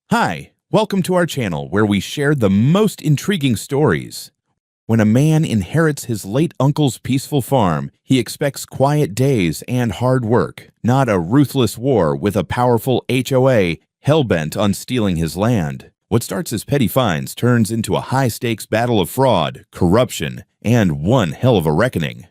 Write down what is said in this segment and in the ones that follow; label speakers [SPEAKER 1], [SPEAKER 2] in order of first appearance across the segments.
[SPEAKER 1] Hi, welcome to our channel where we share the most intriguing stories. When a man inherits his late uncle's peaceful farm, he expects quiet days and hard work, not a ruthless war with a powerful HOA hell-bent on stealing his land. What starts as petty fines turns into a high-stakes battle of fraud, corruption, and one hell of a reckoning.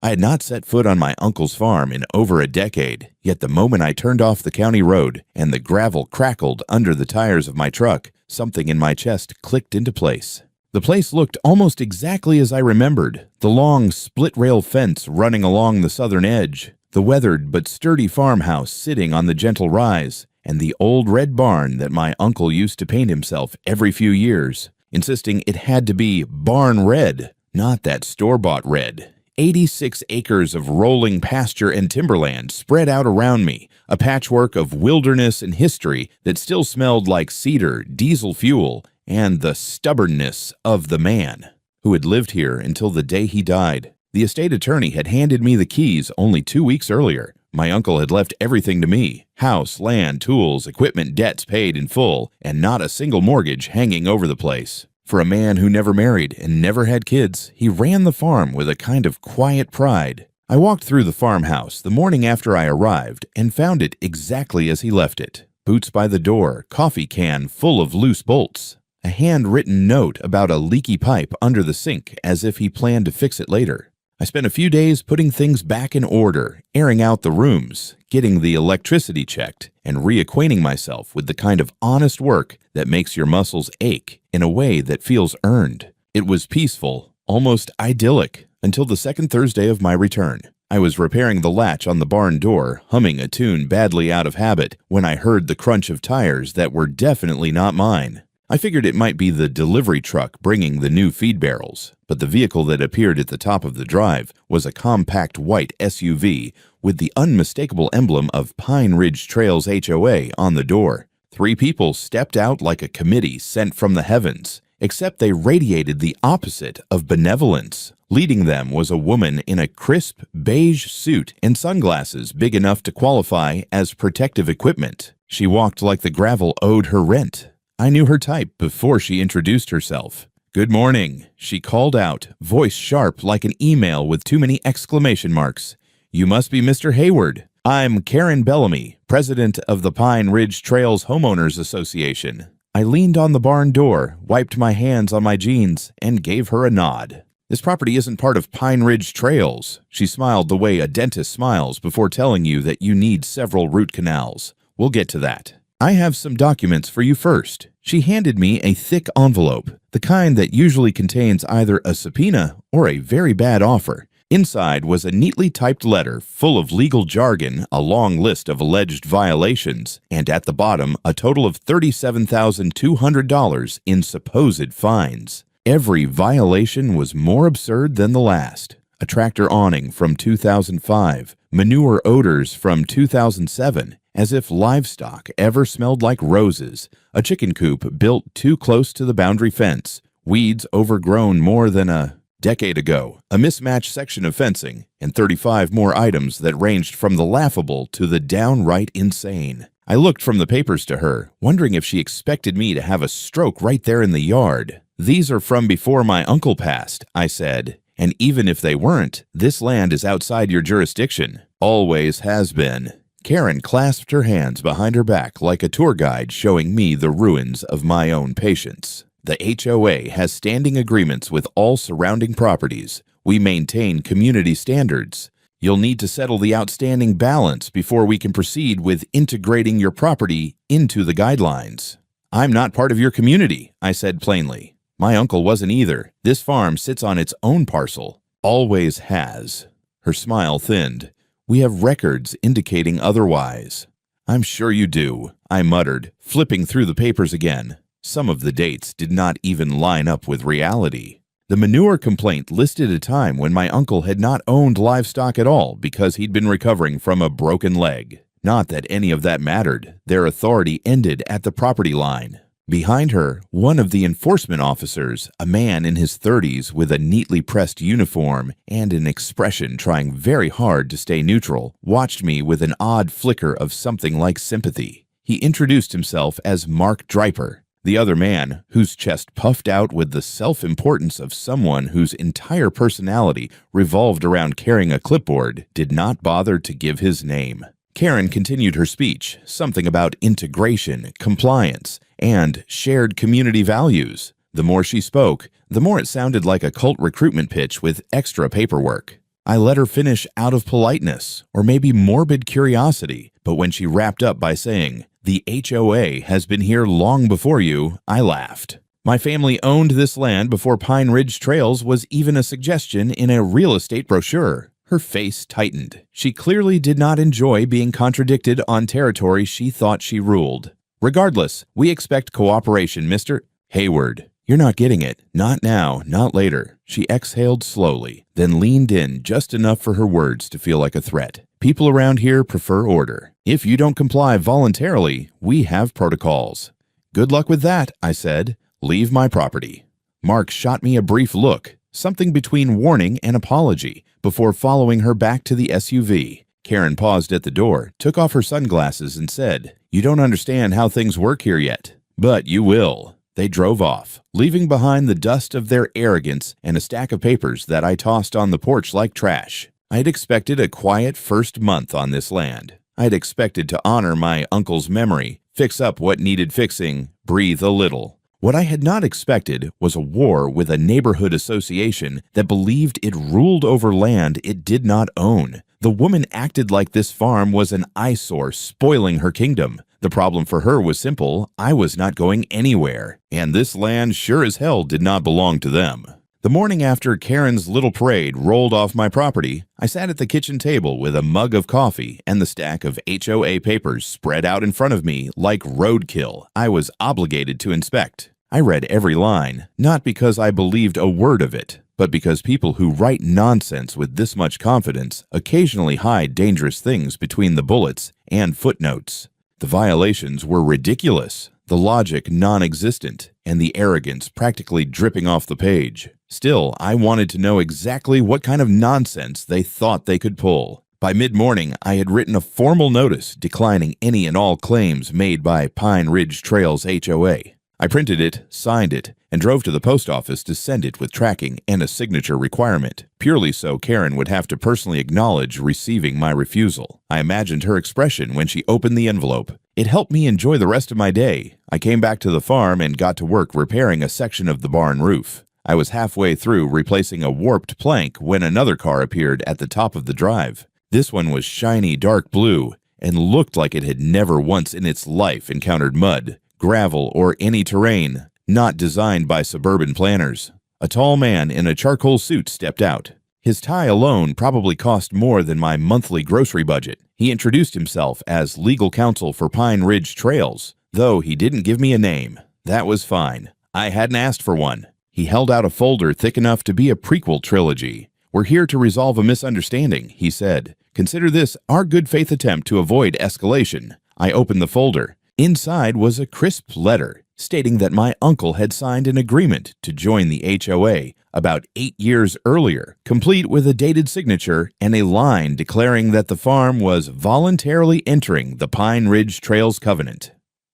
[SPEAKER 1] I had not set foot on my uncle's farm in over a decade, yet the moment I turned off the county road and the gravel crackled under the tires of my truck, something in my chest clicked into place. The place looked almost exactly as I remembered, the long split-rail fence running along the southern edge, the weathered but sturdy farmhouse sitting on the gentle rise, and the old red barn that my uncle used to paint himself every few years, insisting it had to be barn red, not that store-bought red. 86 acres of rolling pasture and timberland spread out around me, a patchwork of wilderness and history that still smelled like cedar, diesel fuel, and the stubbornness of the man who had lived here until the day he died. The estate attorney had handed me the keys only 2 weeks earlier. My uncle had left everything to me: house, land, tools, equipment, debts paid in full, and not a single mortgage hanging over the place. For a man who never married and never had kids, he ran the farm with a kind of quiet pride. I walked through the farmhouse the morning after I arrived and found it exactly as he left it. Boots by the door, coffee can full of loose bolts, a handwritten note about a leaky pipe under the sink as if he planned to fix it later. I spent a few days putting things back in order, airing out the rooms, getting the electricity checked, and reacquainting myself with the kind of honest work that makes your muscles ache in a way that feels earned. It was peaceful, almost idyllic, until the second Thursday of my return. I was repairing the latch on the barn door, humming a tune badly out of habit, when I heard the crunch of tires that were definitely not mine. I figured it might be the delivery truck bringing the new feed barrels, but the vehicle that appeared at the top of the drive was a compact white SUV with the unmistakable emblem of Pine Ridge Trails HOA on the door. 3 people stepped out like a committee sent from the heavens, except they radiated the opposite of benevolence. Leading them was a woman in a crisp beige suit and sunglasses big enough to qualify as protective equipment. She walked like the gravel owed her rent. I knew her type before she introduced herself. "Good morning," she called out, voice sharp like an email with too many exclamation marks. "You must be Mr. Hayward. I'm Karen Bellamy, president of the Pine Ridge Trails Homeowners Association." I leaned on the barn door, wiped my hands on my jeans, and gave her a nod. "This property isn't part of Pine Ridge Trails." She smiled the way a dentist smiles before telling you that you need several root canals. "We'll get to that. I have some documents for you first." She handed me a thick envelope, the kind that usually contains either a subpoena or a very bad offer. Inside was a neatly typed letter full of legal jargon, a long list of alleged violations, and at the bottom a total of $37,200 in supposed fines. Every violation was more absurd than the last. A tractor awning from 2005, manure odors from 2007, as if livestock ever smelled like roses, a chicken coop built too close to the boundary fence, weeds overgrown more than a decade ago, a mismatched section of fencing, and 35 more items that ranged from the laughable to the downright insane. I looked from the papers to her, wondering if she expected me to have a stroke right there in the yard. "These are from before my uncle passed," I said. "And even if they weren't, this land is outside your jurisdiction. Always has been." Karen clasped her hands behind her back like a tour guide showing me the ruins of my own patience. "The HOA has standing agreements with all surrounding properties. We maintain community standards. You'll need to settle the outstanding balance before we can proceed with integrating your property into the guidelines." "I'm not part of your community," I said plainly. "My uncle wasn't either. This farm sits on its own parcel. Always has." Her smile thinned. "We have records indicating otherwise." "I'm sure you do," I muttered, flipping through the papers again. Some of the dates did not even line up with reality. The manure complaint listed a time when my uncle had not owned livestock at all because he'd been recovering from a broken leg. Not that any of that mattered. Their authority ended at the property line. Behind her, one of the enforcement officers, a man in his 30s with a neatly pressed uniform and an expression trying very hard to stay neutral, watched me with an odd flicker of something like sympathy. He introduced himself as Mark Draper. The other man, whose chest puffed out with the self-importance of someone whose entire personality revolved around carrying a clipboard, did not bother to give his name. Karen continued her speech, something about integration, compliance, and shared community values. The more she spoke, the more it sounded like a cult recruitment pitch with extra paperwork. I let her finish out of politeness, or maybe morbid curiosity, but when she wrapped up by saying, "The HOA has been here long before you," I laughed. My family owned this land before Pine Ridge Trails was even a suggestion in a real estate brochure. Her face tightened. She clearly did not enjoy being contradicted on territory she thought she ruled. "Regardless, we expect cooperation, Mr. Hayward. You're not getting it. Not now, not later." She exhaled slowly, then leaned in just enough for her words to feel like a threat. "People around here prefer order. If you don't comply voluntarily, we have protocols." "Good luck with that," I said. "Leave my property." Mark shot me a brief look, something between warning and apology, before following her back to the SUV. Karen paused at the door, took off her sunglasses, and said, "You don't understand how things work here yet, but you will." They drove off, leaving behind the dust of their arrogance and a stack of papers that I tossed on the porch like trash. I had expected a quiet first month on this land. I had expected to honor my uncle's memory, fix up what needed fixing, breathe a little. What I had not expected was a war with a neighborhood association that believed it ruled over land it did not own. The woman acted like this farm was an eyesore spoiling her kingdom. The problem for her was simple: I was not going anywhere, and this land sure as hell did not belong to them. The morning after Karen's little parade rolled off my property, I sat at the kitchen table with a mug of coffee and the stack of HOA papers spread out in front of me like roadkill I was obligated to inspect. I read every line, not because I believed a word of it, but because people who write nonsense with this much confidence occasionally hide dangerous things between the bullets and footnotes. The violations were ridiculous, the logic non-existent, and the arrogance practically dripping off the page. Still, I wanted to know exactly what kind of nonsense they thought they could pull. By mid-morning, I had written a formal notice declining any and all claims made by Pine Ridge Trails HOA. I printed it, signed it, and drove to the post office to send it with tracking and a signature requirement, purely so Karen would have to personally acknowledge receiving my refusal. I imagined her expression when she opened the envelope. It helped me enjoy the rest of my day. I came back to the farm and got to work repairing a section of the barn roof. I was halfway through replacing a warped plank when another car appeared at the top of the drive. This one was shiny dark blue and looked like it had never once in its life encountered mud, gravel, or any terrain not designed by suburban planners. A tall man in a charcoal suit stepped out. His tie alone probably cost more than my monthly grocery budget. He introduced himself as legal counsel for Pine Ridge Trails, though he didn't give me a name. That was fine. I hadn't asked for one. He held out a folder thick enough to be a prequel trilogy. "We're here to resolve a misunderstanding," he said. "Consider this our good faith attempt to avoid escalation." I opened the folder. Inside was a crisp letter stating that my uncle had signed an agreement to join the HOA about 8 years earlier, complete with a dated signature and a line declaring that the farm was voluntarily entering the Pine Ridge Trails Covenant.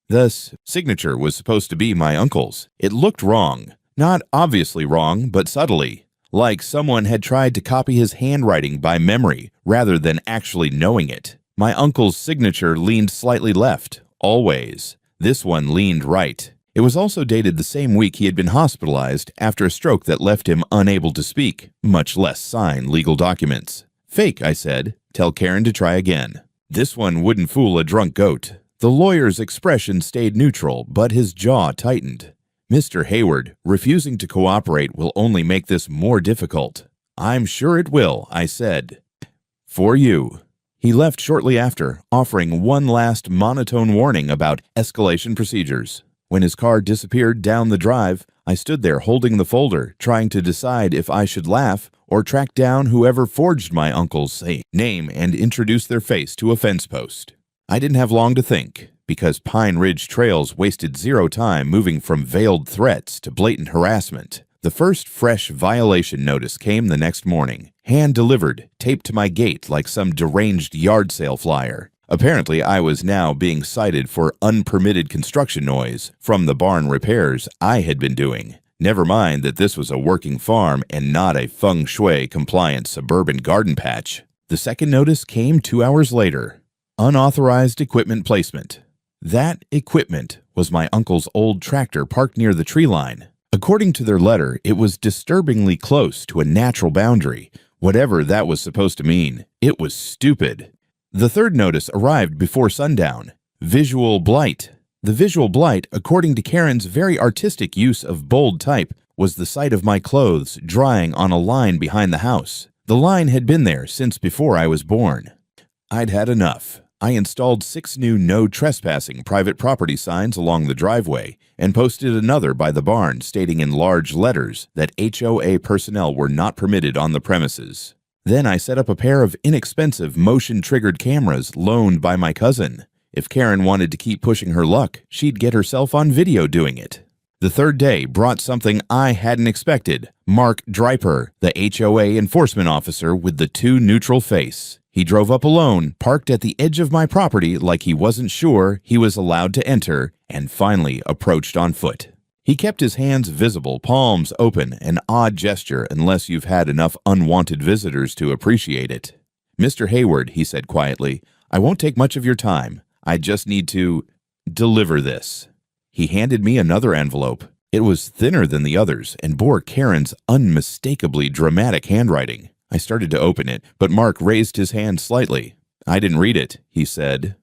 [SPEAKER 1] The signature was supposed to be my uncle's. It looked wrong. Not obviously wrong, but subtly. Like someone had tried to copy his handwriting by memory rather than actually knowing it. My uncle's signature leaned slightly left, always. This one leaned right. It was also dated the same week he had been hospitalized after a stroke that left him unable to speak, much less sign legal documents. "Fake," I said. "Tell Karen to try again." This one wouldn't fool a drunk goat. The lawyer's expression stayed neutral, but his jaw tightened. "Mr. Hayward, refusing to cooperate will only make this more difficult." "I'm sure it will," I said. "For you." He left shortly after, offering one last monotone warning about escalation procedures. When his car disappeared down the drive, I stood there holding the folder, trying to decide if I should laugh or track down whoever forged my uncle's name and introduce their face to a fence post. I didn't have long to think, because Pine Ridge Trails wasted zero time moving from veiled threats to blatant harassment. The first fresh violation notice came the next morning, hand-delivered, taped to my gate like some deranged yard sale flyer. Apparently, I was now being cited for unpermitted construction noise from the barn repairs I had been doing. Never mind that this was a working farm and not a feng shui-compliant suburban garden patch. The second notice came 2 hours later. Unauthorized equipment placement. That equipment was my uncle's old tractor parked near the tree line. According to their letter, it was disturbingly close to a natural boundary. Whatever that was supposed to mean, it was stupid. The third notice arrived before sundown. Visual blight. The visual blight, according to Karen's very artistic use of bold type, was the sight of my clothes drying on a line behind the house. The line had been there since before I was born. I'd had enough. I installed 6 new no trespassing private property signs along the driveway and posted another by the barn stating in large letters that HOA personnel were not permitted on the premises. Then I set up a pair of inexpensive motion-triggered cameras loaned by my cousin. If Karen wanted to keep pushing her luck, she'd get herself on video doing it. The third day brought something I hadn't expected. Mark Dreiper, the HOA enforcement officer with the too neutral face. He drove up alone, parked at the edge of my property like he wasn't sure he was allowed to enter, and finally approached on foot. He kept his hands visible, palms open, an odd gesture unless you've had enough unwanted visitors to appreciate it. "Mr. Hayward," he said quietly, "I won't take much of your time. I just need to deliver this." He handed me another envelope. It was thinner than the others and bore Karen's unmistakably dramatic handwriting. I started to open it, but Mark raised his hand slightly. "I didn't read it," he said.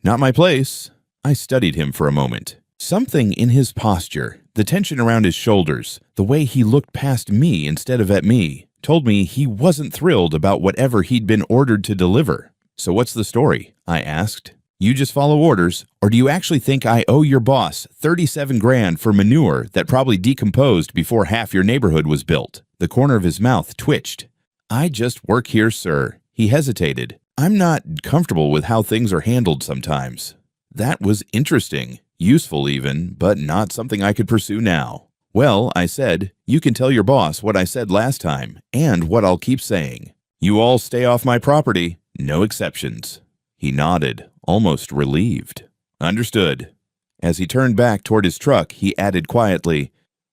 [SPEAKER 1] "Not my place." I studied him for a moment. Something in his posture, the tension around his shoulders, the way he looked past me instead of at me, told me he wasn't thrilled about whatever he'd been ordered to deliver. "So what's the story?" I asked. "You just follow orders, or do you actually think I owe your boss 37 grand for manure that probably decomposed before half your neighborhood was built?" The corner of his mouth twitched. "I just work here, sir." He hesitated. "I'm not comfortable with how things are handled sometimes." That was interesting, useful even, but not something I could pursue now. "Well," I said, "you can tell your boss what I said last time, and what I'll keep saying. You all stay off my property, no exceptions." He nodded, almost relieved. "Understood." As he turned back toward his truck, he added quietly,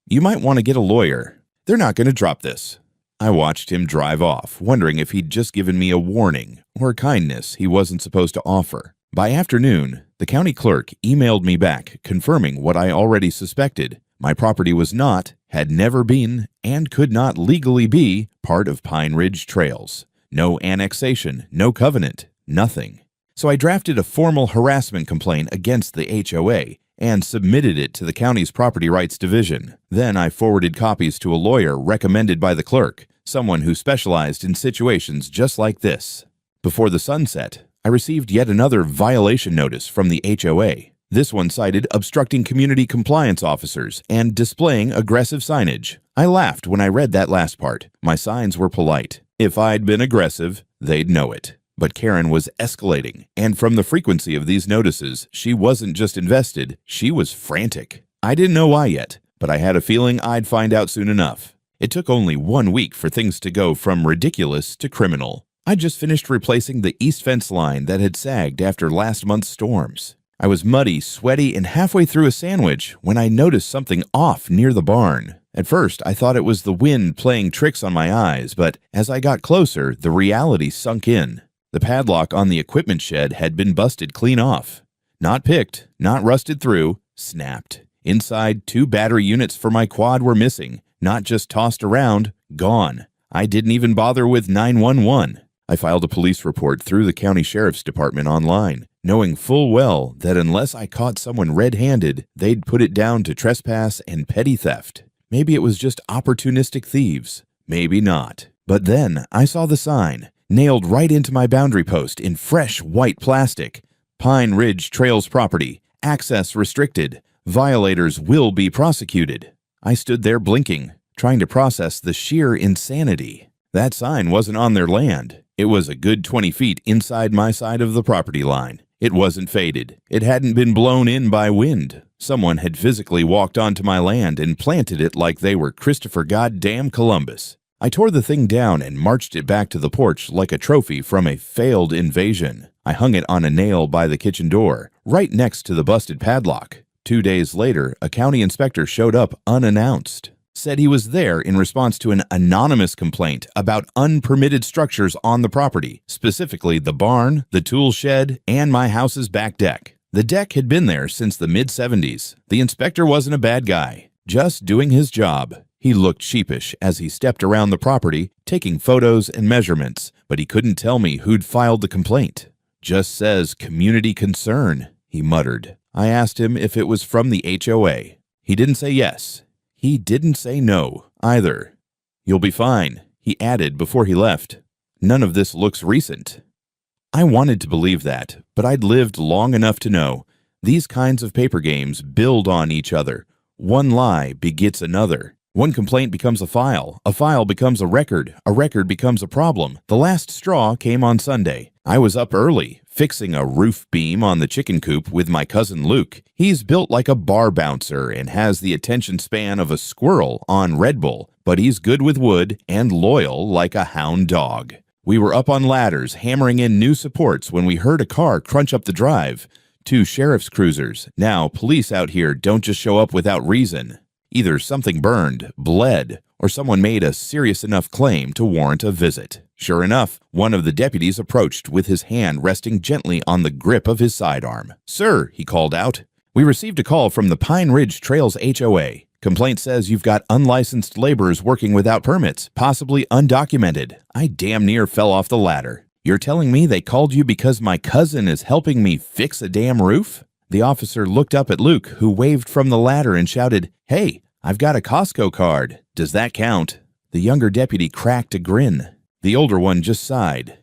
[SPEAKER 1] "You might want to get a lawyer. They're not going to drop this." I watched him drive off, wondering if he'd just given me a warning or a kindness he wasn't supposed to offer. By afternoon, the county clerk emailed me back, confirming what I already suspected. My property was not, had never been, and could not legally be part of Pine Ridge Trails. No annexation, no covenant, nothing. So I drafted a formal harassment complaint against the HOA and submitted it to the county's Property Rights Division. Then I forwarded copies to a lawyer recommended by the clerk, someone who specialized in situations just like this. Before the sun set, I received yet another violation notice from the HOA. This one cited obstructing community compliance officers and displaying aggressive signage. I laughed when I read that last part. My signs were polite. If I'd been aggressive, they'd know it. But Karen was escalating, and from the frequency of these notices, she wasn't just invested, she was frantic. I didn't know why yet, but I had a feeling I'd find out soon enough. It took only 1 week for things to go from ridiculous to criminal. I just finished replacing the east fence line that had sagged after last month's storms. I was muddy, sweaty, and halfway through a sandwich when I noticed something off near the barn. At first, I thought it was the wind playing tricks on my eyes, but as I got closer, the reality sunk in. The padlock on the equipment shed had been busted clean off. Not picked, not rusted through, snapped. Inside, 2 battery units for my quad were missing, not just tossed around, gone. I didn't even bother with 911. I filed a police report through the county sheriff's department online, knowing full well that unless I caught someone red-handed, they'd put it down to trespass and petty theft. Maybe it was just opportunistic thieves. Maybe not. But then I saw the sign, nailed right into my boundary post in fresh white plastic. Pine Ridge Trails property. Access restricted. Violators will be prosecuted. I stood there blinking, trying to process the sheer insanity. That sign wasn't on their land. It was a good 20 feet inside my side of the property line. It wasn't faded. It hadn't been blown in by wind. Someone had physically walked onto my land and planted it like they were Christopher goddamn Columbus. I tore the thing down and marched it back to the porch like a trophy from a failed invasion. I hung it on a nail by the kitchen door, right next to the busted padlock. 2 days later, a county inspector showed up unannounced. Said he was there in response to an anonymous complaint about unpermitted structures on the property, specifically the barn, the tool shed, and my house's back deck. The deck had been there since the mid-70s. The inspector wasn't a bad guy, just doing his job. He looked sheepish as he stepped around the property, taking photos and measurements, but he couldn't tell me who'd filed the complaint. "Just says community concern," he muttered. I asked him if it was from the HOA. He didn't say yes. He didn't say no, either. "You'll be fine," he added before he left. "None of this looks recent." I wanted to believe that, but I'd lived long enough to know these kinds of paper games build on each other. One lie begets another. One complaint becomes a file becomes a record becomes a problem. The last straw came on Sunday. I was up early, fixing a roof beam on the chicken coop with my cousin Luke. He's built like a bar bouncer and has the attention span of a squirrel on Red Bull, but he's good with wood and loyal like a hound dog. We were up on ladders hammering in new supports when we heard a car crunch up the drive. 2 sheriff's cruisers. Now, police out here don't just show up without reason. Either something burned, bled, or someone made a serious enough claim to warrant a visit. Sure enough, one of the deputies approached with his hand resting gently on the grip of his sidearm. "Sir," he called out, "we received a call from the Pine Ridge Trails HOA. Complaint says you've got unlicensed laborers working without permits, possibly undocumented." I damn near fell off the ladder. "You're telling me they called you because my cousin is helping me fix a damn roof?" The officer looked up at Luke, who waved from the ladder and shouted, "Hey, I've got a Costco card. Does that count?" The younger deputy cracked a grin. The older one just sighed.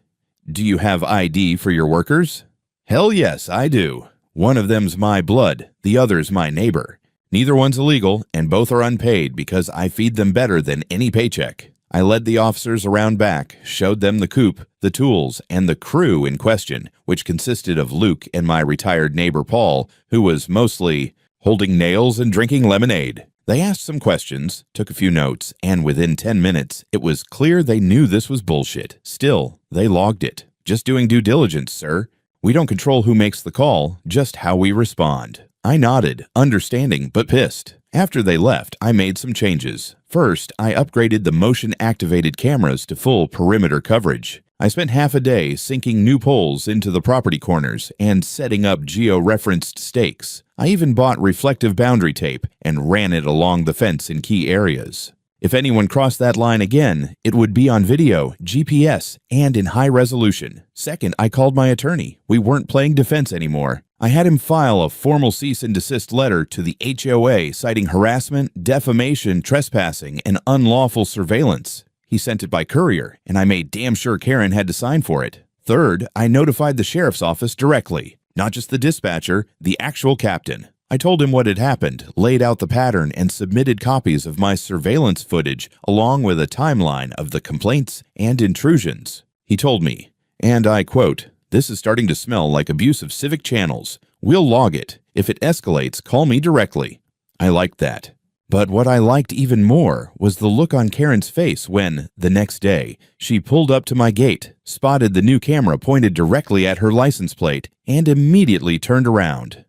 [SPEAKER 1] "Do you have ID for your workers?" "Hell yes, I do. One of them's my blood, the other's my neighbor. Neither one's illegal, and both are unpaid because I feed them better than any paycheck." I led the officers around back, showed them the coop, the tools, and the crew in question, which consisted of Luke and my retired neighbor Paul, who was mostly holding nails and drinking lemonade. They asked some questions, took a few notes, and within 10 minutes, it was clear they knew this was bullshit. Still, they logged it. "Just doing due diligence, sir. We don't control who makes the call, just how we respond." I nodded, understanding but pissed. After they left, I made some changes. First, I upgraded the motion-activated cameras to full perimeter coverage. I spent half a day sinking new poles into the property corners and setting up geo-referenced stakes. I even bought reflective boundary tape and ran it along the fence in key areas. If anyone crossed that line again, it would be on video, GPS, and in high resolution. Second, I called my attorney. We weren't playing defense anymore. I had him file a formal cease and desist letter to the HOA citing harassment, defamation, trespassing, and unlawful surveillance. He sent it by courier, and I made damn sure Karen had to sign for it. Third, I notified the sheriff's office directly, not just the dispatcher, the actual captain. I told him what had happened, laid out the pattern, and submitted copies of my surveillance footage along with a timeline of the complaints and intrusions. He told me, and I quote, "This is starting to smell like abuse of civic channels. We'll log it. If it escalates, call me directly." I liked that. But what I liked even more was the look on Karen's face when, the next day, she pulled up to my gate, spotted the new camera pointed directly at her license plate, and immediately turned around.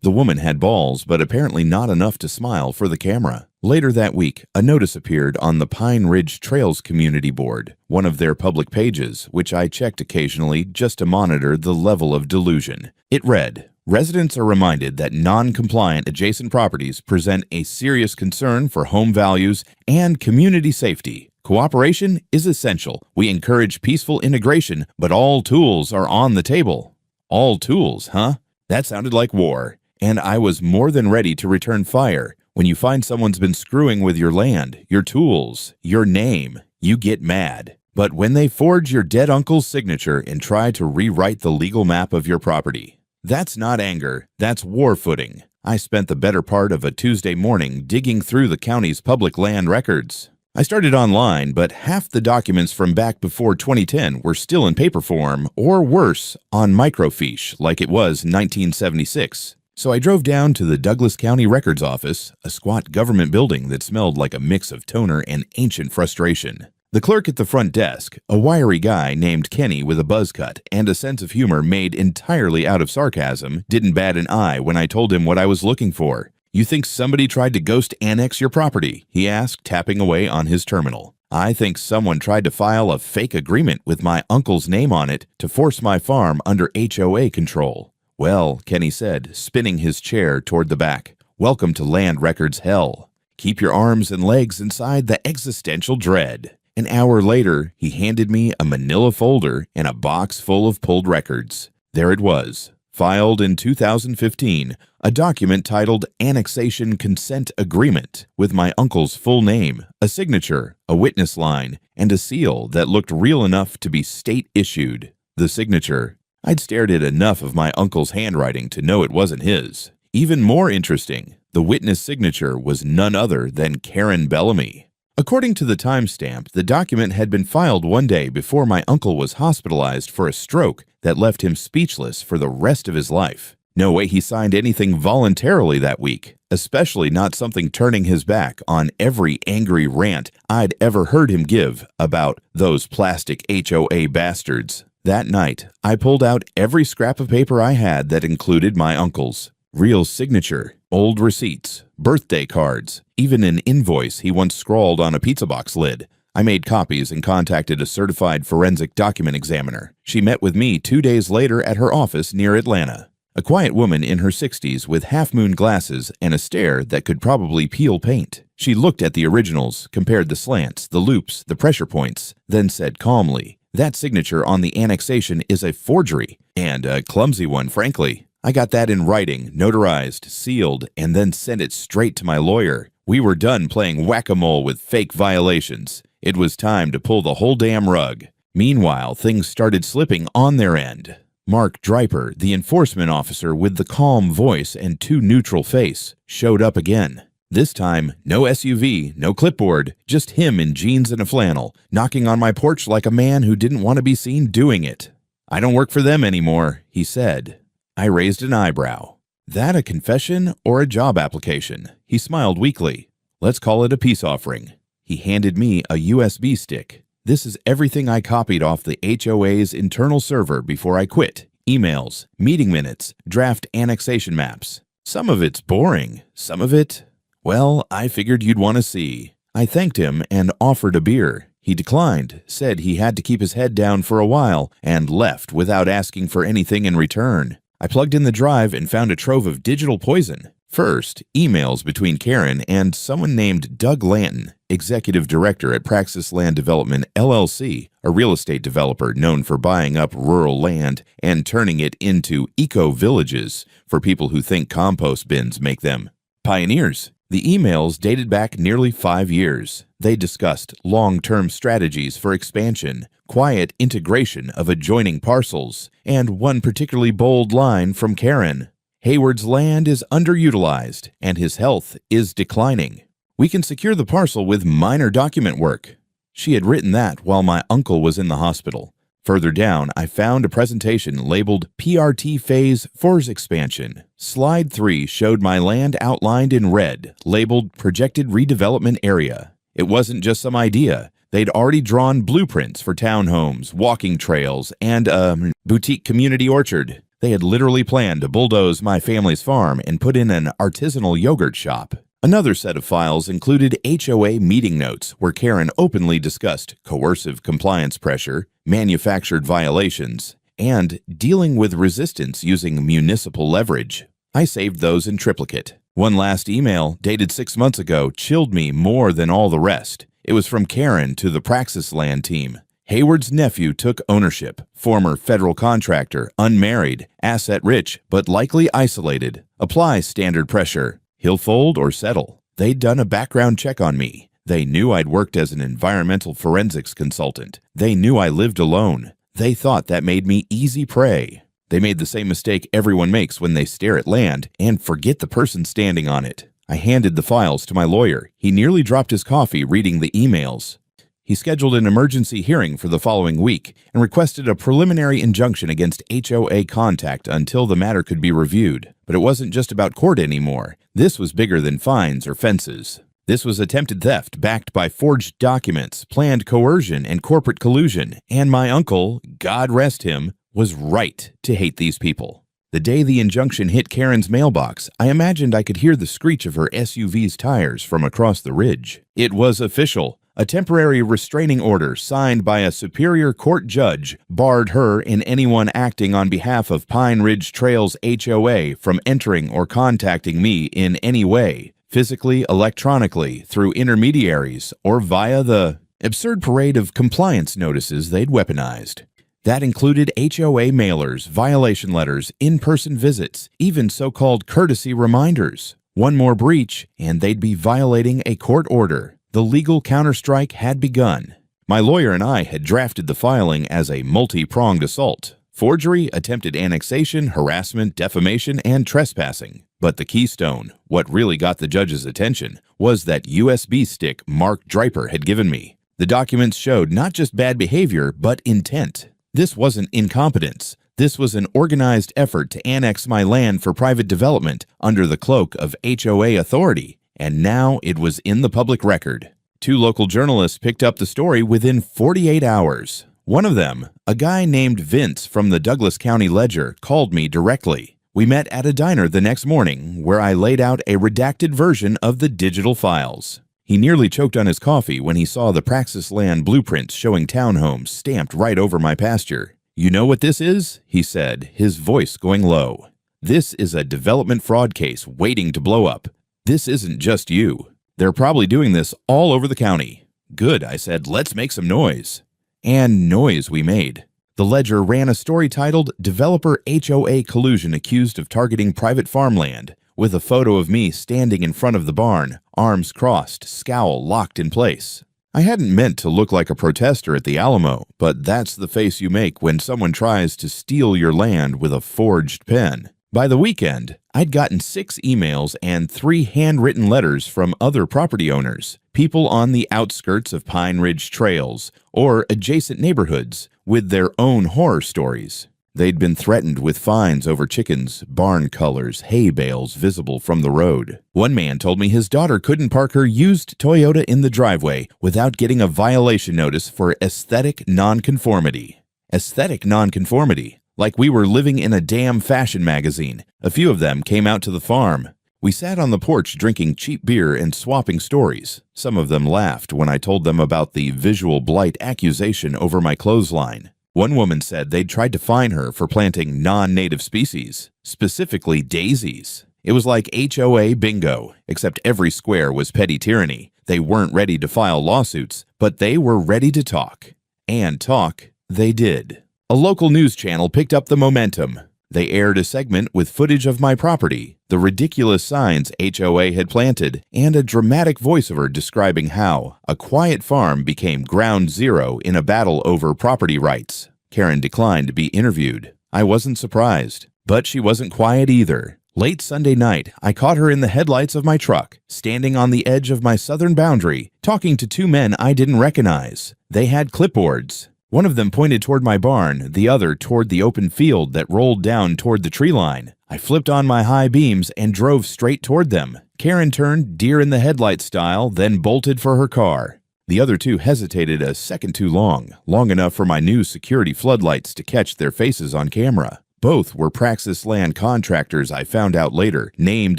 [SPEAKER 1] The woman had balls, but apparently not enough to smile for the camera. Later that week, a notice appeared on the Pine Ridge Trails Community Board, one of their public pages, which I checked occasionally just to monitor the level of delusion. It read, "Residents are reminded that non-compliant adjacent properties present a serious concern for home values and community safety. Cooperation is essential. We encourage peaceful integration, but all tools are on the table." All tools, huh? That sounded like war. And I was more than ready to return fire. When you find someone's been screwing with your land, your tools, your name, you get mad. But when they forge your dead uncle's signature and try to rewrite the legal map of your property, that's not anger, that's war footing. I spent the better part of a Tuesday morning digging through the county's public land records. I started online, but half the documents from back before 2010 were still in paper form, or worse, on microfiche like it was 1976. So I drove down to the Douglas County Records Office, a squat government building that smelled like a mix of toner and ancient frustration. The clerk at the front desk, a wiry guy named Kenny with a buzz cut and a sense of humor made entirely out of sarcasm, didn't bat an eye when I told him what I was looking for. "You think somebody tried to ghost annex your property?" he asked, tapping away on his terminal. "I think someone tried to file a fake agreement with my uncle's name on it to force my farm under HOA control." "Well," Kenny said, spinning his chair toward the back, "welcome to land records hell. Keep your arms and legs inside the existential dread." An hour later, he handed me a manila folder and a box full of pulled records. There it was, filed in 2015, a document titled Annexation Consent Agreement with my uncle's full name, a signature, a witness line, and a seal that looked real enough to be state-issued. The signature. I'd stared at enough of my uncle's handwriting to know it wasn't his. Even more interesting, the witness signature was none other than Karen Bellamy. According to the timestamp, the document had been filed one day before my uncle was hospitalized for a stroke that left him speechless for the rest of his life. No way he signed anything voluntarily that week, especially not something turning his back on every angry rant I'd ever heard him give about those plastic HOA bastards. That night, I pulled out every scrap of paper I had that included my uncle's. Real signature, old receipts, birthday cards, even an invoice he once scrawled on a pizza box lid. I made copies and contacted a certified forensic document examiner. She met with me 2 days later at her office near Atlanta. A quiet woman in her 60s with half-moon glasses and a stare that could probably peel paint. She looked at the originals, compared the slants, the loops, the pressure points, then said calmly, "That signature on the annexation is a forgery, and a clumsy one, frankly. I got that in writing, notarized, sealed, and then sent it straight to my lawyer. We were done playing whack-a-mole with fake violations. It was time to pull the whole damn rug." Meanwhile, things started slipping on their end. Mark Draper, the enforcement officer with the calm voice and too neutral face, showed up again. This time, no SUV, no clipboard, just him in jeans and a flannel, knocking on my porch like a man who didn't want to be seen doing it. "I don't work for them anymore," he said. I raised an eyebrow. That a confession or a job application? He smiled weakly. "Let's call it a peace offering." He handed me a USB stick. "This is everything I copied off the HOA's internal server before I quit. Emails, meeting minutes, draft annexation maps. Some of it's boring, some of it, well, I figured you'd want to see." I thanked him and offered a beer. He declined, said he had to keep his head down for a while, and left without asking for anything in return. I plugged in the drive and found a trove of digital poison. First, emails between Karen and someone named Doug Lanton, executive director at Praxis Land Development, LLC, a real estate developer known for buying up rural land and turning it into eco-villages for people who think compost bins make them pioneers. The emails dated back nearly 5 years. They discussed long-term strategies for expansion, quiet integration of adjoining parcels, and one particularly bold line from Karen: "Hayward's land is underutilized, and his health is declining. We can secure the parcel with minor document work." She had written that while my uncle was in the hospital. Further down, I found a presentation labeled PRT Phase 4's Expansion. Slide 3 showed my land outlined in red, labeled Projected Redevelopment Area. It wasn't just some idea. They'd already drawn blueprints for townhomes, walking trails, and a boutique community orchard. They had literally planned to bulldoze my family's farm and put in an artisanal yogurt shop. Another set of files included HOA meeting notes where Karen openly discussed coercive compliance pressure, manufactured violations, and dealing with resistance using municipal leverage. I saved those in triplicate. One last email, dated 6 months ago, chilled me more than all the rest. It was from Karen to the Praxis Land team. "Hayward's nephew took ownership. Former federal contractor, unmarried, asset-rich, but likely isolated. Apply standard pressure. He'll fold or settle." They'd done a background check on me. They knew I'd worked as an environmental forensics consultant. They knew I lived alone. They thought that made me easy prey. They made the same mistake everyone makes when they stare at land and forget the person standing on it. I handed the files to my lawyer. He nearly dropped his coffee reading the emails. He scheduled an emergency hearing for the following week and requested a preliminary injunction against HOA contact until the matter could be reviewed. But it wasn't just about court anymore. This was bigger than fines or fences. This was attempted theft backed by forged documents, planned coercion, and corporate collusion, and my uncle, God rest him, was right to hate these people. The day the injunction hit Karen's mailbox, I imagined I could hear the screech of her SUV's tires from across the ridge. It was official. A temporary restraining order signed by a superior court judge barred her and anyone acting on behalf of Pine Ridge Trails HOA from entering or contacting me in any way, physically, electronically, through intermediaries, or via the absurd parade of compliance notices they'd weaponized. That included HOA mailers, violation letters, in-person visits, even so-called courtesy reminders. One more breach, and they'd be violating a court order. The legal counterstrike had begun. My lawyer and I had drafted the filing as a multi-pronged assault: forgery, attempted annexation, harassment, defamation, and trespassing. But the keystone, what really got the judge's attention, was that USB stick Mark Draper had given me. The documents showed not just bad behavior, but intent. This wasn't incompetence. This was an organized effort to annex my land for private development under the cloak of HOA authority. And now it was in the public record. 2 local journalists picked up the story within 48 hours. One of them, a guy named Vince from the Douglas County Ledger, called me directly. We met at a diner the next morning where I laid out a redacted version of the digital files. He nearly choked on his coffee when he saw the Praxis land blueprints showing townhomes stamped right over my pasture. "You know what this is?" he said, his voice going low. "This is a development fraud case waiting to blow up. This isn't just you. They're probably doing this all over the county." "Good," I said, "let's make some noise." And noise we made. The Ledger ran a story titled "Developer HOA Collusion Accused of Targeting Private Farmland," with a photo of me standing in front of the barn, arms crossed, scowl locked in place. I hadn't meant to look like a protester at the Alamo, but that's the face you make when someone tries to steal your land with a forged pen. By the weekend, I'd gotten 6 emails and 3 handwritten letters from other property owners, people on the outskirts of Pine Ridge Trails or adjacent neighborhoods, with their own horror stories. They'd been threatened with fines over chickens, barn colors, hay bales visible from the road. One man told me his daughter couldn't park her used Toyota in the driveway without getting a violation notice for aesthetic nonconformity. Aesthetic nonconformity. Like we were living in a damn fashion magazine. A few of them came out to the farm. We sat on the porch drinking cheap beer and swapping stories. Some of them laughed when I told them about the visual blight accusation over my clothesline. One woman said they'd tried to fine her for planting non-native species, specifically daisies. It was like HOA bingo, except every square was petty tyranny. They weren't ready to file lawsuits, but they were ready to talk. And talk they did. A local news channel picked up the momentum. They aired a segment with footage of my property, the ridiculous signs HOA had planted, and a dramatic voiceover describing how a quiet farm became ground zero in a battle over property rights. Karen declined to be interviewed. I wasn't surprised, but she wasn't quiet either. Late Sunday night, I caught her in the headlights of my truck, standing on the edge of my southern boundary, talking to 2 men I didn't recognize. They had clipboards. One of them pointed toward my barn, the other toward the open field that rolled down toward the tree line. I flipped on my high beams and drove straight toward them. Karen turned deer in the headlight style, then bolted for her car. The other 2 hesitated a second too long enough for my new security floodlights to catch their faces on camera. Both were Praxis land contractors I found out later, named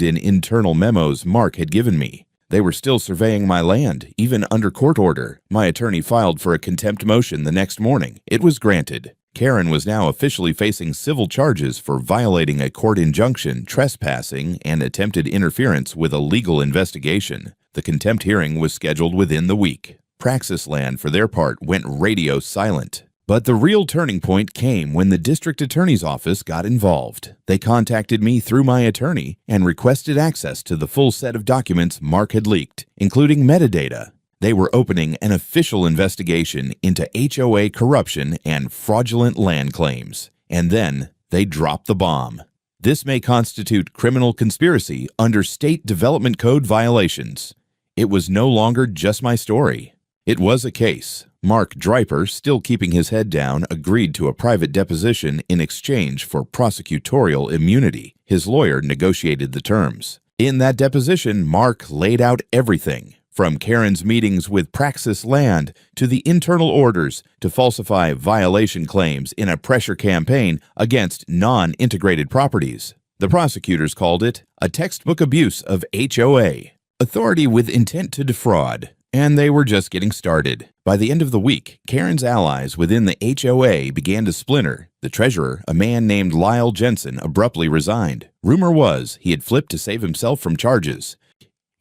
[SPEAKER 1] in internal memos Mark had given me. They were still surveying my land, even under court order. My attorney filed for a contempt motion the next morning. It was granted. Karen was now officially facing civil charges for violating a court injunction, trespassing, and attempted interference with a legal investigation. The contempt hearing was scheduled within the week. Praxis land, for their part, went radio silent. But the real turning point came when the district attorney's office got involved. They contacted me through my attorney and requested access to the full set of documents Mark had leaked, including metadata. They were opening an official investigation into HOA corruption and fraudulent land claims. And then they dropped the bomb. This may constitute criminal conspiracy under state development code violations. It was no longer just my story. It was a case. Mark Draper, still keeping his head down, agreed to a private deposition in exchange for prosecutorial immunity. His lawyer negotiated the terms. In that deposition, Mark laid out everything, From Karen's meetings with Praxis Land to the internal orders to falsify violation claims in a pressure campaign against non-integrated properties. The prosecutors called it a textbook abuse of HOA, authority with intent to defraud, and they were just getting started. By the end of the week, Karen's allies within the HOA began to splinter. The treasurer, a man named Lyle Jensen, abruptly resigned. Rumor was he had flipped to save himself from charges.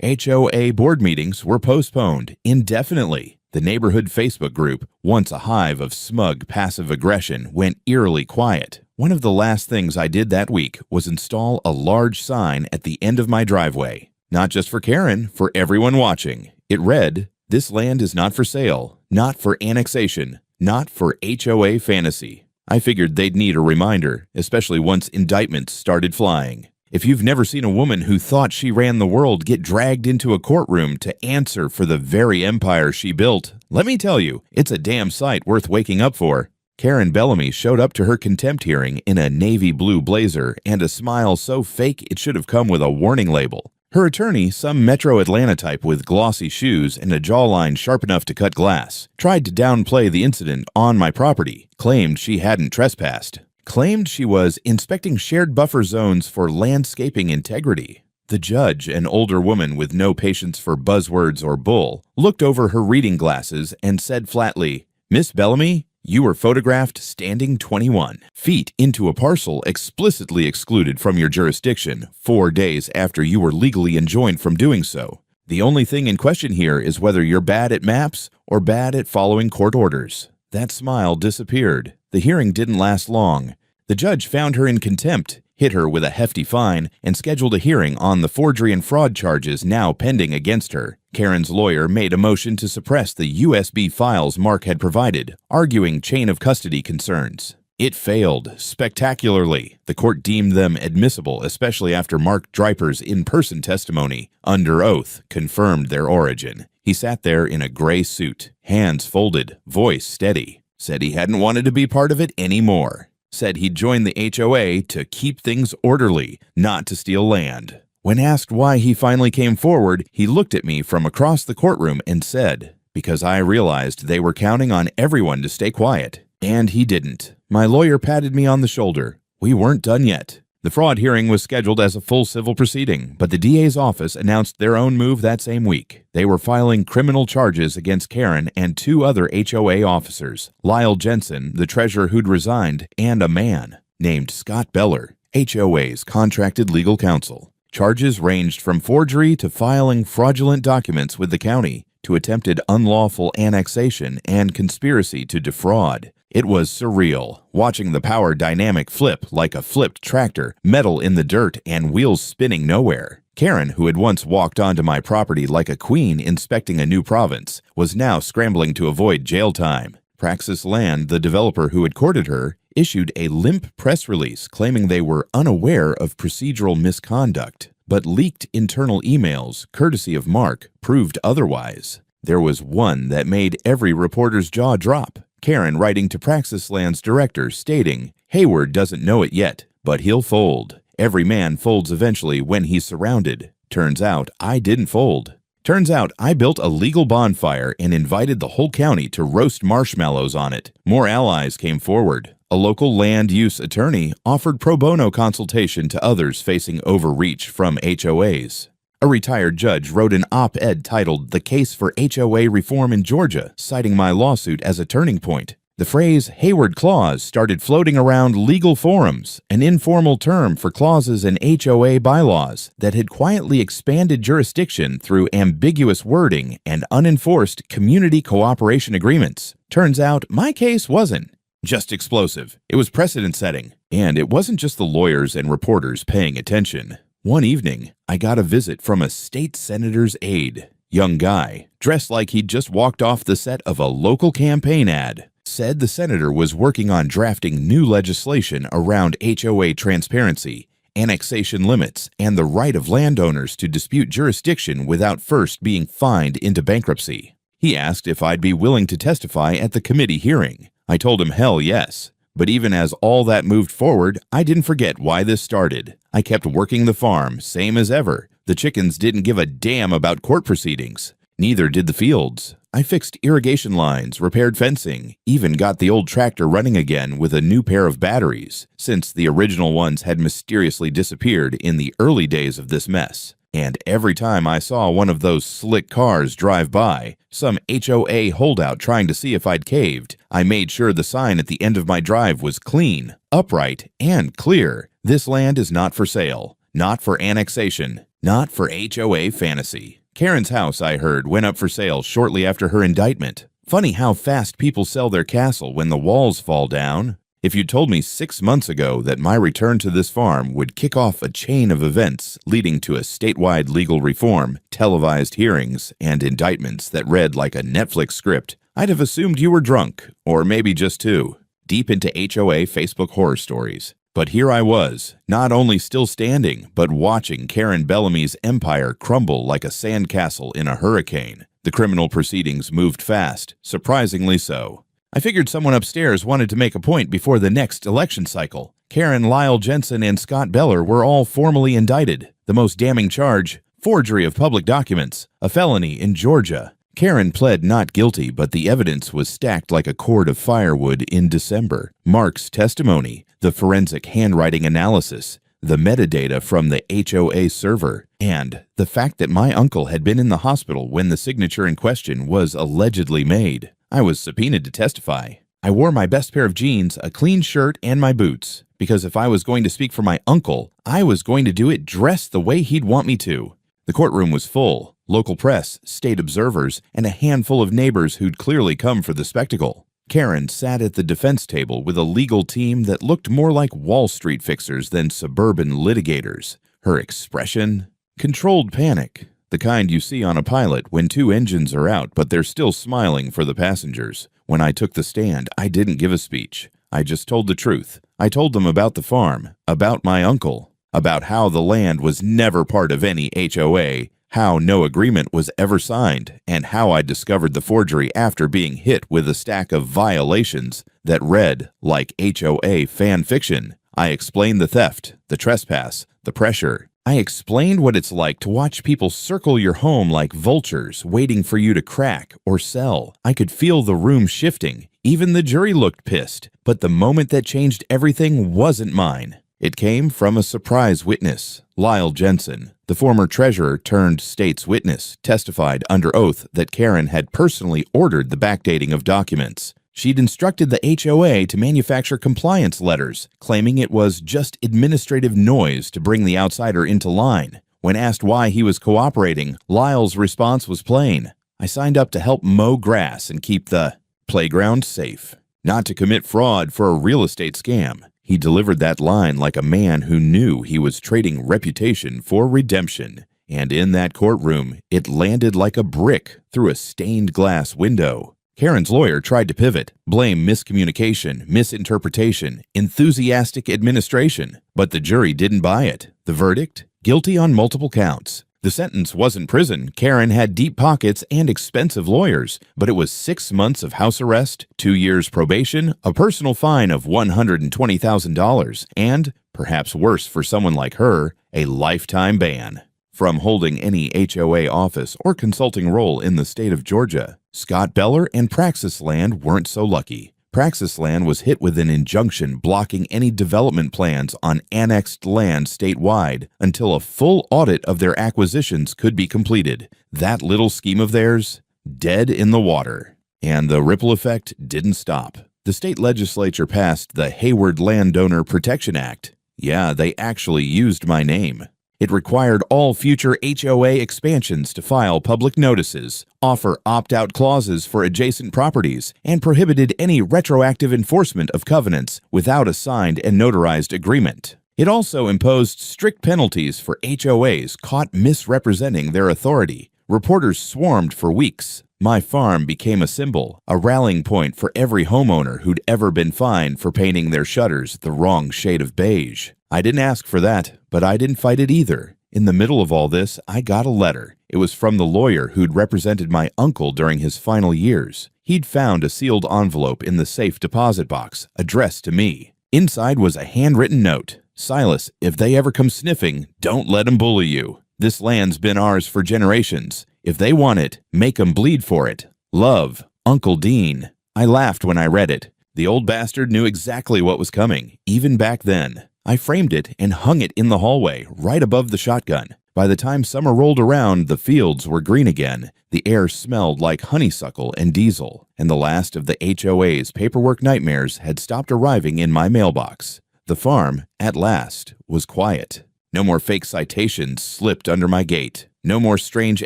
[SPEAKER 1] HOA board meetings were postponed indefinitely. The neighborhood Facebook group, once a hive of smug passive aggression, went eerily quiet. One of the last things I did that week was install a large sign at the end of my driveway. Not just for Karen, for everyone watching. It read, "This land is not for sale, not for annexation, not for HOA fantasy." I figured they'd need a reminder, especially once indictments started flying. If you've never seen a woman who thought she ran the world get dragged into a courtroom to answer for the very empire she built, let me tell you, it's a damn sight worth waking up for. Karen Bellamy showed up to her contempt hearing in a navy blue blazer and a smile so fake it should have come with a warning label. Her attorney, some Metro Atlanta type with glossy shoes and a jawline sharp enough to cut glass, tried to downplay the incident on my property, claimed she hadn't trespassed. Claimed she was inspecting shared buffer zones for landscaping integrity. The judge, an older woman with no patience for buzzwords or bull, looked over her reading glasses and said flatly, "Miss Bellamy, you were photographed standing 21 feet into a parcel explicitly excluded from your jurisdiction 4 days after you were legally enjoined from doing so. The only thing in question here is whether you're bad at maps or bad at following court orders." That smile disappeared. The hearing didn't last long. The judge found her in contempt, hit her with a hefty fine, and scheduled a hearing on the forgery and fraud charges now pending against her. Karen's lawyer made a motion to suppress the USB files Mark had provided, arguing chain of custody concerns. It failed spectacularly. The court deemed them admissible, especially after Mark Draper's in-person testimony, under oath, confirmed their origin. He sat there in a gray suit, hands folded, voice steady. Said he hadn't wanted to be part of it anymore. Said he'd joined the HOA to keep things orderly, not to steal land. When asked why he finally came forward, he looked at me from across the courtroom and said, "Because I realized they were counting on everyone to stay quiet." And he didn't. My lawyer patted me on the shoulder. We weren't done yet. The fraud hearing was scheduled as a full civil proceeding, but the DA's office announced their own move that same week. They were filing criminal charges against Karen and 2 other HOA officers, Lyle Jensen, the treasurer who'd resigned, and a man named Scott Beller, HOA's contracted legal counsel. Charges ranged from forgery to filing fraudulent documents with the county to attempted unlawful annexation and conspiracy to defraud. It was surreal, watching the power dynamic flip like a flipped tractor, metal in the dirt and wheels spinning nowhere. Karen, who had once walked onto my property like a queen inspecting a new province, was now scrambling to avoid jail time. Praxis Land, the developer who had courted her, issued a limp press release claiming they were unaware of procedural misconduct, but leaked internal emails, courtesy of Mark, proved otherwise. There was one that made every reporter's jaw drop. Karen writing to Praxis Land's director stating, "Hayward doesn't know it yet, but he'll fold. Every man folds eventually when he's surrounded. Turns out I didn't fold. Turns out I built a legal bonfire and invited the whole county to roast marshmallows on it. More allies came forward. A local land use attorney offered pro bono consultation to others facing overreach from HOAs. A retired judge wrote an op-ed titled "The Case for HOA Reform in Georgia," citing my lawsuit as a turning point. The phrase Hayward Clause started floating around legal forums, an informal term for clauses in HOA bylaws that had quietly expanded jurisdiction through ambiguous wording and unenforced community cooperation agreements. Turns out my case wasn't just explosive. It was precedent-setting. And it wasn't just the lawyers and reporters paying attention. One evening, I got a visit from a state senator's aide. Young guy, dressed like he'd just walked off the set of a local campaign ad. Said the senator was working on drafting new legislation around HOA transparency, annexation limits, and the right of landowners to dispute jurisdiction without first being fined into bankruptcy. He asked if I'd be willing to testify at the committee hearing. I told him hell yes. But even as all that moved forward, I didn't forget why this started. I kept working the farm, same as ever. The chickens didn't give a damn about court proceedings. Neither did the fields. I fixed irrigation lines, repaired fencing, even got the old tractor running again with a new pair of batteries, since the original ones had mysteriously disappeared in the early days of this mess. And every time I saw one of those slick cars drive by, some HOA holdout trying to see if I'd caved, I made sure the sign at the end of my drive was clean, upright, and clear. This land is not for sale, not for annexation, not for HOA fantasy. Karen's house, I heard, went up for sale shortly after her indictment. Funny how fast people sell their castle when the walls fall down. If you'd told me 6 months ago that my return to this farm would kick off a chain of events leading to a statewide legal reform, televised hearings, and indictments that read like a Netflix script, I'd have assumed you were drunk, or maybe just too, deep into HOA Facebook horror stories. But here I was, not only still standing, but watching Karen Bellamy's empire crumble like a sandcastle in a hurricane. The criminal proceedings moved fast, surprisingly so. I figured someone upstairs wanted to make a point before the next election cycle. Karen, Lyle Jensen, and Scott Beller were all formally indicted. The most damning charge, forgery of public documents, a felony in Georgia. Karen pled not guilty, but the evidence was stacked like a cord of firewood in December. Mark's testimony, the forensic handwriting analysis, the metadata from the HOA server, and the fact that my uncle had been in the hospital when the signature in question was allegedly made. I was subpoenaed to testify. I wore my best pair of jeans, a clean shirt, and my boots, because if I was going to speak for my uncle, I was going to do it dressed the way he'd want me to. The courtroom was full. Local press, state observers, and a handful of neighbors who'd clearly come for the spectacle. Karen sat at the defense table with a legal team that looked more like Wall Street fixers than suburban litigators. Her expression? Controlled panic. The kind you see on a pilot when 2 engines are out but they're still smiling for the passengers. When I took the stand, I didn't give a speech. I just told the truth. I told them about the farm, about my uncle, about how the land was never part of any HOA, how no agreement was ever signed, and how I discovered the forgery after being hit with a stack of violations that read like HOA fan fiction. I explained the theft, the trespass, the pressure. I explained what it's like to watch people circle your home like vultures, waiting for you to crack or sell. I could feel the room shifting. Even the jury looked pissed. But the moment that changed everything wasn't mine. It came from a surprise witness. Lyle Jensen, the former treasurer turned state's witness, testified under oath that Karen had personally ordered the backdating of documents. She'd instructed the HOA to manufacture compliance letters, claiming it was just administrative noise to bring the outsider into line. When asked why he was cooperating, Lyle's response was plain. I signed up to help mow grass and keep the playground safe, not to commit fraud for a real estate scam. He delivered that line like a man who knew he was trading reputation for redemption. And in that courtroom, it landed like a brick through a stained glass window. Karen's lawyer tried to pivot, blame miscommunication, misinterpretation, enthusiastic administration, but the jury didn't buy it. The verdict? Guilty on multiple counts. The sentence wasn't prison. Karen had deep pockets and expensive lawyers, but it was 6 months of house arrest, 2 years probation, a personal fine of $120,000, and, perhaps worse for someone like her, a lifetime ban from holding any HOA office or consulting role in the state of Georgia. Scott Beller and Praxis Land weren't so lucky. Praxis Land was hit with an injunction blocking any development plans on annexed land statewide until a full audit of their acquisitions could be completed. That little scheme of theirs, dead in the water. And the ripple effect didn't stop. The state legislature passed the Hayward Landowner Protection Act. Yeah, they actually used my name. It required all future HOA expansions to file public notices, offer opt-out clauses for adjacent properties, and prohibited any retroactive enforcement of covenants without a signed and notarized agreement. It also imposed strict penalties for HOAs caught misrepresenting their authority. Reporters swarmed for weeks. My farm became a symbol, a rallying point for every homeowner who'd ever been fined for painting their shutters the wrong shade of beige. I didn't ask for that, but I didn't fight it either. In the middle of all this, I got a letter. It was from the lawyer who'd represented my uncle during his final years. He'd found a sealed envelope in the safe deposit box, addressed to me. Inside was a handwritten note. Silas, if they ever come sniffing, don't let them bully you. This land's been ours for generations. If they want it, make 'em bleed for it. Love, Uncle Dean. I laughed when I read it. The old bastard knew exactly what was coming, even back then. I framed it and hung it in the hallway, right above the shotgun. By the time summer rolled around, the fields were green again. The air smelled like honeysuckle and diesel, and the last of the HOA's paperwork nightmares had stopped arriving in my mailbox. The farm, at last, was quiet. No more fake citations slipped under my gate. No more strange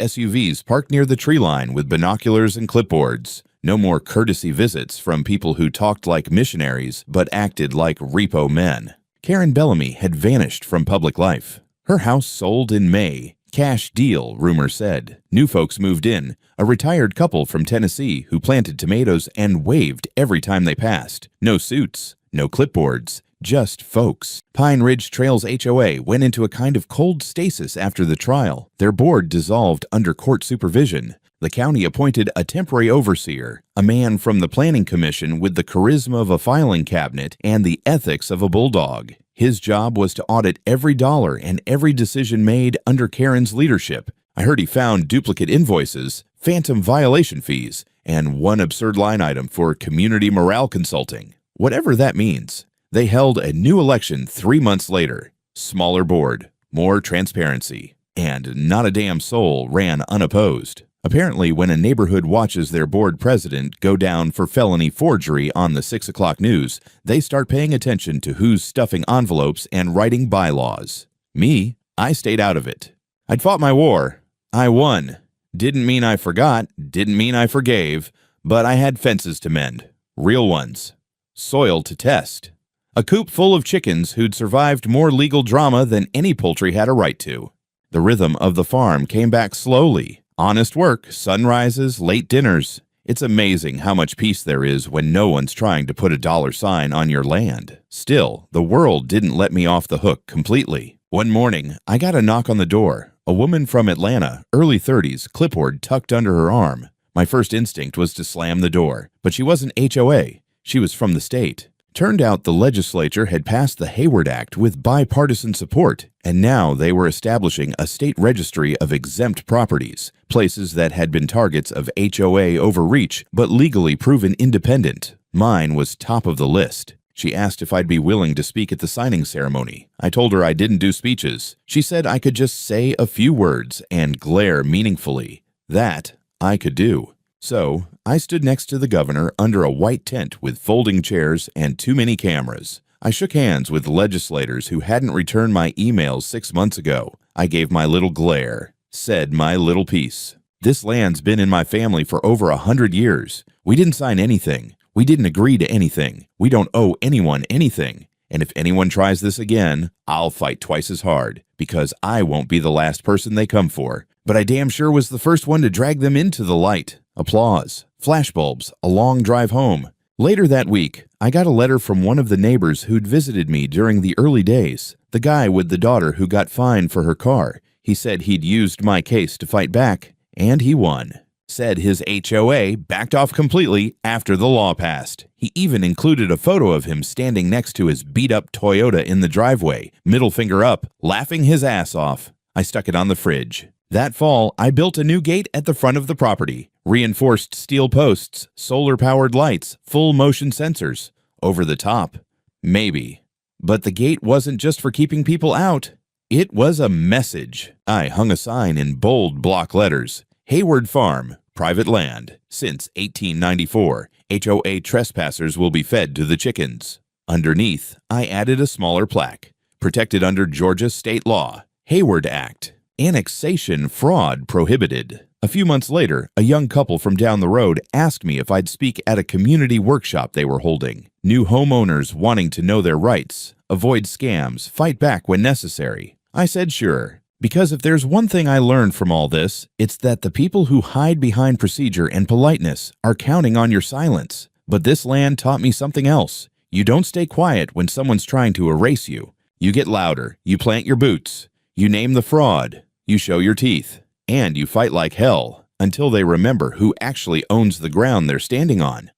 [SPEAKER 1] SUVs parked near the tree line with binoculars and clipboards. No more courtesy visits from people who talked like missionaries but acted like repo men. Karen Bellamy had vanished from public life. Her house sold in May. Cash deal, rumor said. New folks moved in, a retired couple from Tennessee who planted tomatoes and waved every time they passed. No suits, no clipboards, just folks. Pine Ridge Trails HOA went into a kind of cold stasis after the trial. Their board dissolved under court supervision. The county appointed a temporary overseer, a man from the planning commission with the charisma of a filing cabinet and the ethics of a bulldog. His job was to audit every dollar and every decision made under Karen's leadership. I heard he found duplicate invoices, phantom violation fees, and one absurd line item for community morale consulting. Whatever that means. They held a new election 3 months later. Smaller board, more transparency, and not a damn soul ran unopposed. Apparently, when a neighborhood watches their board president go down for felony forgery on the 6 o'clock news, they start paying attention to who's stuffing envelopes and writing bylaws. Me, I stayed out of it. I'd fought my war. I won. Didn't mean I forgot, didn't mean I forgave, but I had fences to mend. Real ones. Soil to test. A coop full of chickens who'd survived more legal drama than any poultry had a right to. The rhythm of the farm came back slowly. Honest work, sunrises, late dinners. It's amazing how much peace there is when no one's trying to put a dollar sign on your land. Still, the world didn't let me off the hook completely. One morning, I got a knock on the door. A woman from Atlanta, early 30s, clipboard tucked under her arm. My first instinct was to slam the door, but she wasn't HOA. She was from the state. Turned out the legislature had passed the Hayward Act with bipartisan support, and now they were establishing a state registry of exempt properties, places that had been targets of HOA overreach but legally proven independent. Mine was top of the list. She asked if I'd be willing to speak at the signing ceremony. I told her I didn't do speeches. She said I could just say a few words and glare meaningfully. That I could do. So, I stood next to the governor under a white tent with folding chairs and too many cameras. I shook hands with legislators who hadn't returned my emails 6 months ago. I gave my little glare, said my little piece. This land's been in my family for over 100 years. We didn't sign anything. We didn't agree to anything. We don't owe anyone anything. And if anyone tries this again, I'll fight twice as hard, because I won't be the last person they come for. But I damn sure was the first one to drag them into the light. Applause, flashbulbs, a long drive home. Later that week, I got a letter from one of the neighbors who'd visited me during the early days. The guy with the daughter who got fined for her car. He said he'd used my case to fight back, and he won. Said his HOA backed off completely after the law passed. He even included a photo of him standing next to his beat-up Toyota in the driveway, middle finger up, laughing his ass off. I stuck it on the fridge. That fall, I built a new gate at the front of the property. Reinforced steel posts, solar-powered lights, full motion sensors. Over the top. Maybe. But the gate wasn't just for keeping people out. It was a message. I hung a sign in bold block letters. Hayward Farm, private land. Since 1894, HOA trespassers will be fed to the chickens. Underneath, I added a smaller plaque. Protected under Georgia state law. Hayward Act. Annexation fraud prohibited. A few months later, a young couple from down the road asked me if I'd speak at a community workshop they were holding. New homeowners wanting to know their rights, avoid scams, fight back when necessary. I said sure, because if there's one thing I learned from all this, it's that the people who hide behind procedure and politeness are counting on your silence. But this land taught me something else. You don't stay quiet when someone's trying to erase you. You get louder, you plant your boots, you name the fraud, you show your teeth. And you fight like hell until they remember who actually owns the ground they're standing on.